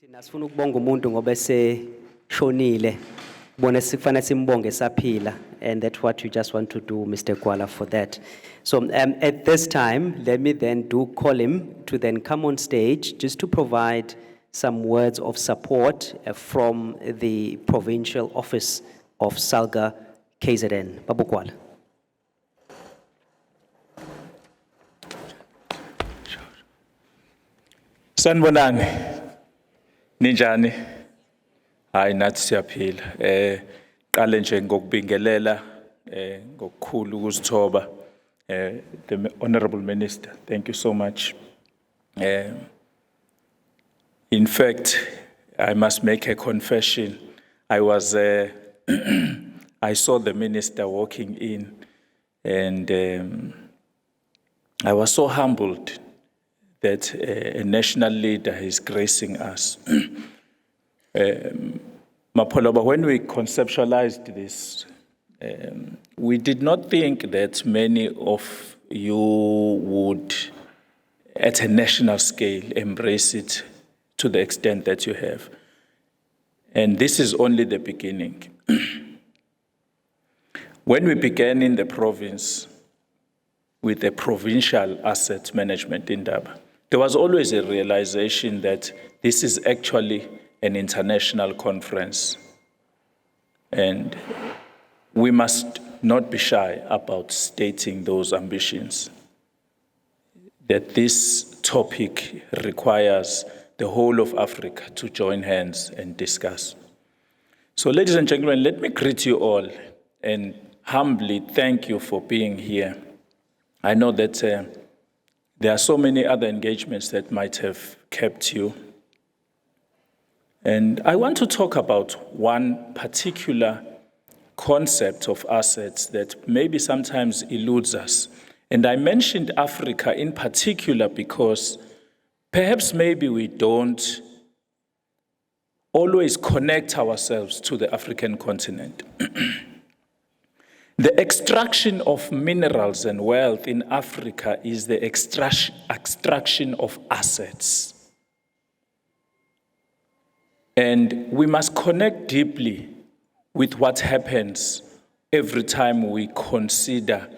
Thina sifuna ukubonga umuntu ngoba eseshonile. Bona sikufanele simbonge saphila, and that's what you just want to do, Mr. Gwala, for that. So at this time, let me then call him to then come on stage just to provide some words of support from the provincial office of Salga KZN. Babu Gwala. Sanibonani. Ninjani? Hayi nathi siyaphila. Qale nje ngokubingelela ngokukhulu ukuzithoba the Honorable Minister. Thank you so much. In fact, I must make a confession. I saw the minister walking in, and I was so humbled that a national leader is gracing us. Mapoloba, when we conceptualized this, we did not think that many of you would, at a national scale, embrace it to the extent that you have. And this is only the beginning. When we began in the province with the provincial asset management in Indaba, there was always a realization that this is actually an international conference. And we must not be shy about stating those ambitions, that this topic requires the whole of Africa to join hands and discuss. So ladies and gentlemen, let me greet you all and humbly thank you for being here. I know that there are so many other engagements that might have kept you. And I want to talk about one particular concept of assets that maybe sometimes eludes us. And I mentioned Africa in particular because perhaps maybe we don't always connect ourselves to the African continent. The extraction of minerals and wealth in Africa is the extraction of assets. And we must connect deeply with what happens every time we consider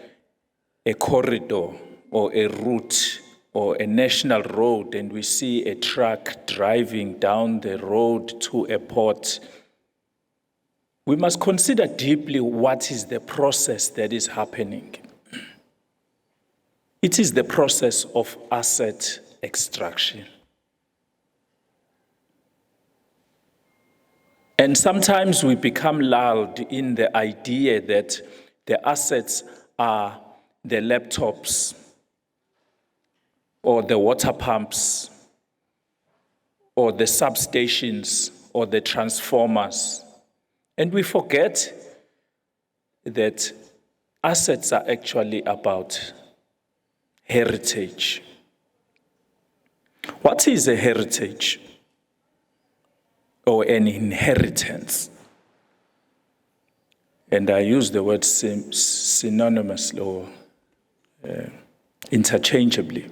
a corridor or a route or a national road and we see a truck driving down the road to a port. We must consider deeply what is the process that is happening. It is the process of asset extraction. And sometimes we become lulled in the idea that the assets are the laptops or the water pumps or the substations or the transformers. And we forget that assets are actually about heritage. What is a heritage or an inheritance? And I use the word synonymously or interchangeably.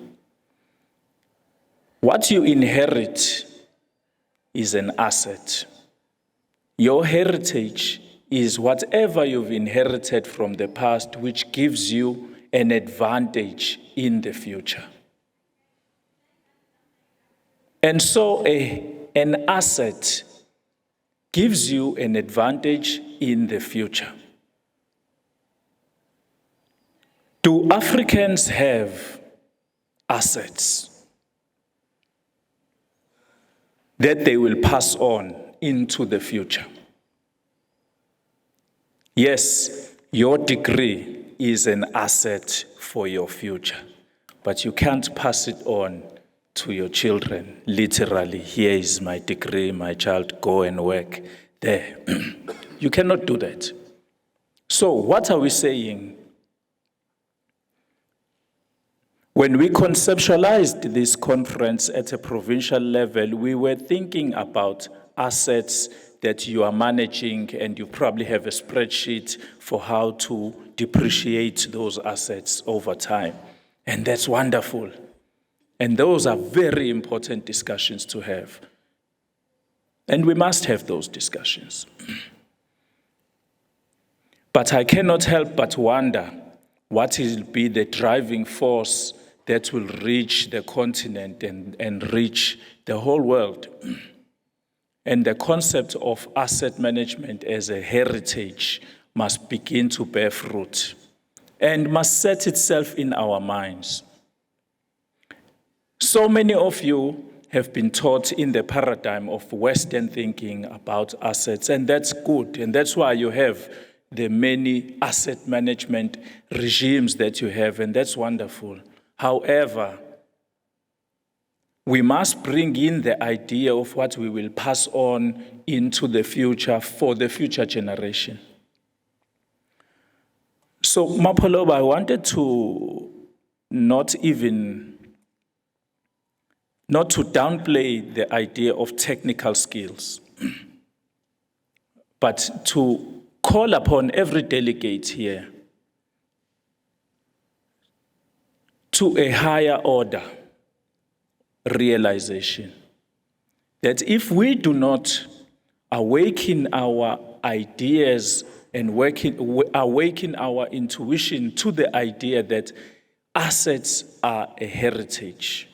What you inherit is an asset. Your heritage is whatever you've inherited from the past, which gives you an advantage in the future. And so an asset gives you an advantage in the future. Do Africans have assets that they will pass on into the future? Yes, your degree is an asset for your future, but you can't pass it on to your children. Literally, here is my degree, my child, go and work there. You cannot do that. So what are we saying? When we conceptualized this conference at a provincial level, we were thinking about assets that you are managing, and you probably have a spreadsheet for how to depreciate those assets over time. And that's wonderful. And those are very important discussions to have. And we must have those discussions. But I cannot help but wonder what will be the driving force that will reach the continent and reach the whole world. And the concept of asset management as a heritage must begin to bear fruit and must set itself in our minds. So many of you have been taught in the paradigm of Western thinking about assets, and that's good, and that's why you have the many asset management regimes that you have, and that's wonderful. However, we must bring in the idea of what we will pass on into the future for the future generation. So, Mapoloba, I wanted to not to downplay the idea of technical skills, but to call upon every delegate here to a higher order realization that if we do not awaken our ideas and awaken our intuition to the idea that assets are a heritage,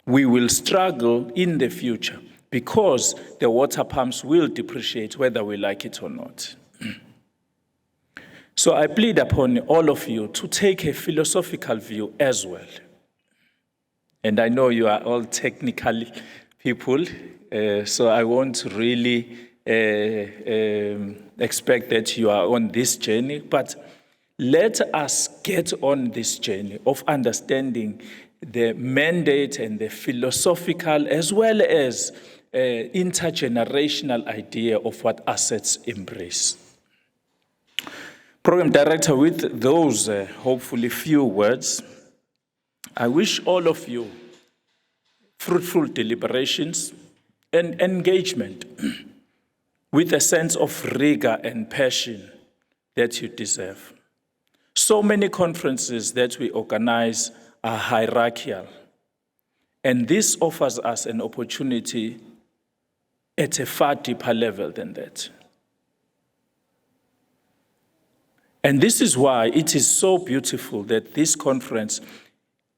we will struggle in the future because the water pumps will depreciate whether we like it or not. So I plead upon all of you to take a philosophical view as well. And I know you are all technical people, so I won't really expect that you are on this journey, but let us get on this journey of understanding the mandate and the philosophical as well as intergenerational idea of what assets embrace. Program Director, with those hopefully few words, I wish all of you fruitful deliberations and engagement with a sense of rigor and passion that you deserve. So many conferences that we organize are hierarchical, and this offers us an opportunity at a far deeper level than that. And this is why it is so beautiful that this conference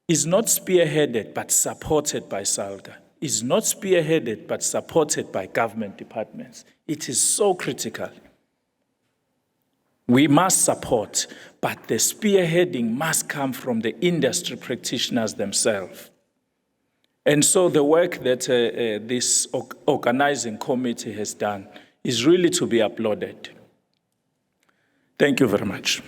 is not spearheaded but supported by SALGA, is not spearheaded but supported by government departments. It is so critical. We must support, but the spearheading must come from the industry practitioners themselves. And so the work that this organizing committee has done is really to be applauded. Thank you very much.